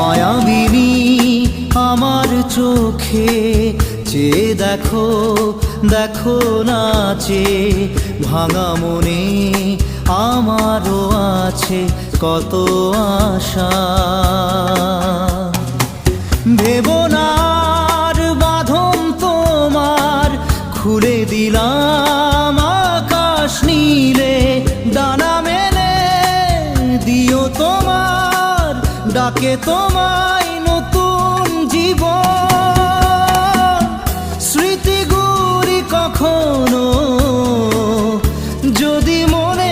মায়াবিনী আমার চোখে চেয়ে দেখো, দেখো নাচে ভাঙা মনে আমারও আছে কত আশা। ভেবো না আর বাঁধন তোমার, খুলে দিলাম আকাশ নীলে, ডানা মেলে দিও তোমার ডাকে তোমায় নতুন জীবন। স্মৃতিগুলি কখনো যদি মনে